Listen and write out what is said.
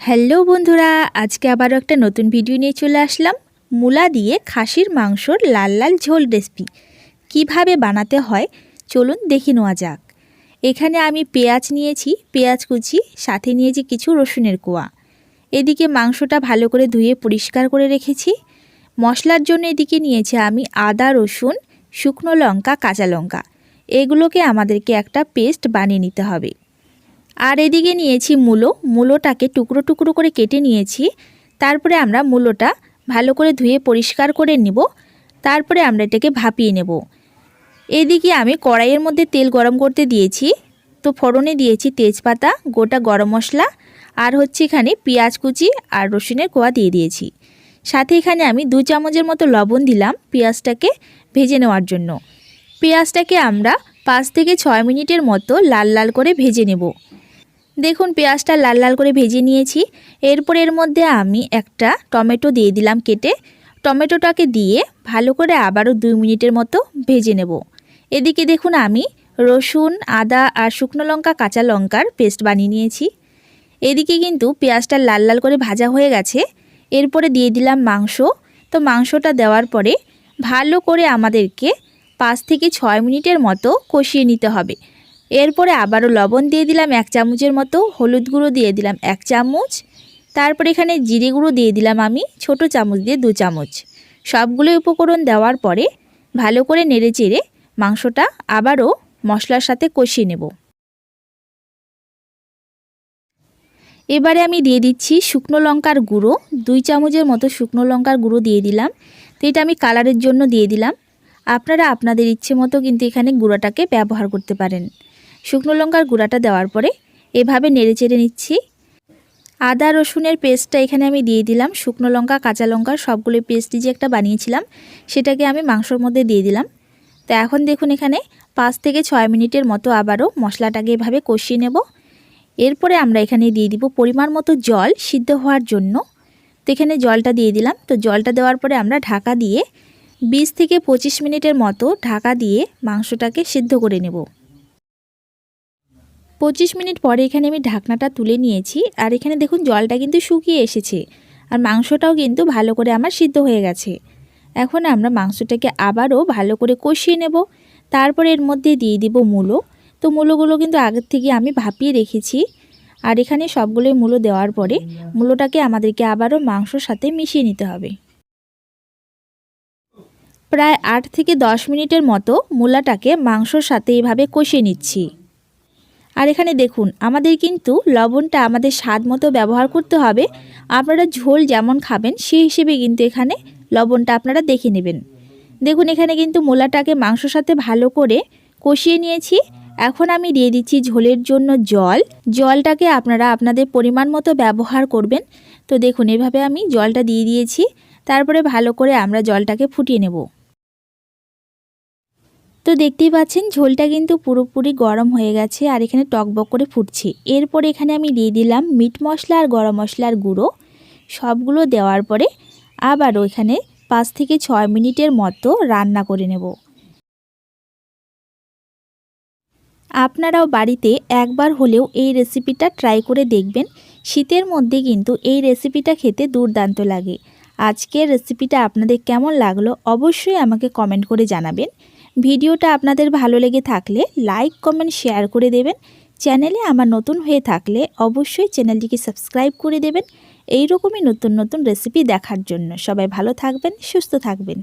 Hello বন্ধুরা, আজকে আবারও একটা নতুন ভিডিও নিয়ে চলে আসলাম। মূলা দিয়ে খাসির মাংসর লাল লাল ঝোল রেসিপি কিভাবে বানাতে হয় চলুন দেখে নেওয়া যাক। এখানে আমি পেঁয়াজ নিয়েছি, পেঁয়াজ কুচি, সাথে নিয়েছি কিছু রসুনের কোয়া। এদিকে মাংসটা ভালো করে ধুয়ে পরিষ্কার করে রেখেছি। মশলার জন্য এদিকে নিয়েছি আমি আদা, রসুন, শুকনো লঙ্কা, কাঁচা লঙ্কা। এগুলোকে আমাদেরকে একটা পেস্ট বানিয়ে নিতে হবে। আর এদিকে নিয়েছি মূলোটাকে টুকরো টুকরো করে কেটে নিয়েছি। তারপরে আমরা মূলোটা ভালো করে ধুয়ে পরিষ্কার করে নেব। তারপরে আমরা এটাকে ভাপিয়ে নেব। এদিকে আমি কড়াইয়ের মধ্যে তেল গরম করতে দিয়েছি। তো ফোড়নে দিয়েছি তেজপাতা, গোটা গরম মশলা, আর এখানে পেঁয়াজ কুচি আর রসুনের কোয়া দিয়ে দিয়েছি। সাথে এখানে আমি 2 চামচের মতো লবণ দিলাম পেঁয়াজটাকে ভেজে নেওয়ার জন্য। পেঁয়াজটাকে আমরা 5 থেকে 6 মিনিটের মতো লাল লাল করে ভেজে নেব। দেখুন পেঁয়াজটা লাল লাল করে ভেজে নিয়েছি। এরপর এর মধ্যে আমি একটা টমেটো দিয়ে দিলাম কেটে। টমেটোটাকে দিয়ে ভালো করে আবারও 2 মিনিটের মতো ভেজে নেব। এদিকে দেখুন আমি রসুন, আদা আর শুকনো লঙ্কা, কাঁচা লঙ্কার পেস্ট বানিয়ে নিয়েছি। এদিকে কিন্তু পেঁয়াজটা লাল লাল করে ভাজা হয়ে গেছে। এরপরে দিয়ে দিলাম মাংস। তো মাংসটা দেওয়ার পরে ভালো করে আমাদেরকে 5 থেকে 6 মিনিটের মতো কষিয়ে নিতে হবে। এরপরে আবারও লবণ দিয়ে দিলাম 1 চামচের মতো, হলুদ গুঁড়ো দিয়ে দিলাম 1 চামচ, তারপর এখানে জিরে গুঁড়ো দিয়ে দিলাম আমি ছোট চামচ দিয়ে 2 চামচ। সবগুলো উপকরণ দেওয়ার পরে ভালো করে নেড়েচেড়ে মাংসটা আবারও মশলার সাথে কষিয়ে নেব। এবারে আমি দিয়ে দিচ্ছি শুকনো লঙ্কার গুঁড়ো, 2 চামচের মতো শুকনো লঙ্কার গুঁড়ো দিয়ে দিলাম। তো এটা আমি কালারের জন্য দিয়ে দিলাম। আপনারা আপনাদের ইচ্ছে মতো কিন্তু এখানে গুঁড়োটাকে ব্যবহার করতে পারেন। শুকনো লঙ্কার গুঁড়াটা দেওয়ার পরে এভাবে নেড়েচেড়ে নিচ্ছি। আদা রসুনের পেস্টটা এখানে আমি দিয়ে দিলাম। শুকনো লঙ্কা, কাঁচা লঙ্কা সবগুলো পেস্ট যে একটা বানিয়েছিলাম সেটাকে আমি মাংসর মধ্যে দিয়ে দিলাম। তো এখন দেখুন এখানে 5 থেকে 6 মিনিটের মতো আবারও মশলাটাকে এভাবে কষিয়ে নেব। এরপরে আমরা এখানে দিয়ে দিব পরিমাণ মতো জল সিদ্ধ হওয়ার জন্য। তো এখানে জলটা দিয়ে দিলাম। তো জলটা দেওয়ার পরে আমরা ঢাকা দিয়ে 20 থেকে 25 মিনিটের মতো ঢাকা দিয়ে মাংসটাকে সিদ্ধ করে নেব। 25 মিনিট পরে এখানে আমি ঢাকনাটা তুলে নিয়েছি। আর এখানে দেখুন জলটা কিন্তু শুকিয়ে এসেছে আর মাংসটাও কিন্তু ভালো করে আমার সিদ্ধ হয়ে গেছে। এখন আমরা মাংসটাকে আবারও ভালো করে কষিয়ে নেব। তারপরে এর মধ্যে দিয়ে দিব মূলো। তো মূলোগুলো কিন্তু আগের থেকে আমি ভাপিয়ে রেখেছি। আর এখানে সবগুলোই মূলো দেওয়ার পরে মূলোটাকে আমাদেরকে আবারও মাংসর সাথে মিশিয়ে নিতে হবে। প্রায় 8 থেকে 10 মিনিটের মতো মূলাটাকে মাংসর সাথে এভাবে কষিয়ে নিচ্ছি। আর এখানে দেখুন আমাদের কিন্তু লবণটা আমাদের স্বাদ মতো ব্যবহার করতে হবে। আপনারা ঝোল যেমন খাবেন সেই হিসেবে কিন্তু এখানে লবণটা আপনারা দেখে নেবেন। দেখুন এখানে কিন্তু মূলাটাকে মাংসর সাথে ভালো করে কষিয়ে নিয়েছি। এখন আমি দিয়ে দিচ্ছি ঝোলের জন্য জল। জলটাকে আপনারা আপনাদের পরিমাণ মতো ব্যবহার করবেন। তো দেখুন এভাবে আমি জলটা দিয়ে দিয়েছি। তারপরে ভালো করে আমরা জলটাকে ফুটিয়ে নেব। তো দেখতেই পাচ্ছেন ঝোলটা কিন্তু পুরোপুরি গরম হয়ে গেছে আর এখানে টকবক করে ফুটছে। এরপর এখানে আমি দিয়ে দিলাম মিট মশলা আর গরম মশলার গুঁড়ো। সবগুলো দেওয়ার পরে আবারও এখানে 5 থেকে 6 মিনিটের মতো রান্না করে নেব। আপনারাও বাড়িতে একবার হলেও এই রেসিপিটা ট্রাই করে দেখবেন। শীতের মধ্যে কিন্তু এই রেসিপিটা খেতে দুর্দান্ত লাগে। আজকের রেসিপিটা আপনাদের কেমন লাগলো অবশ্যই আমাকে কমেন্ট করে জানাবেন। ভিডিওটা আপনাদের ভালো লেগে থাকলে লাইক, কমেন্ট, শেয়ার করে দেবেন। চ্যানেলে আমার নতুন হয়ে থাকলে অবশ্যই চ্যানেলটিকে সাবস্ক্রাইব করে দেবেন এই রকমই নতুন নতুন রেসিপি দেখার জন্য। সবাই ভালো থাকবেন, সুস্থ থাকবেন।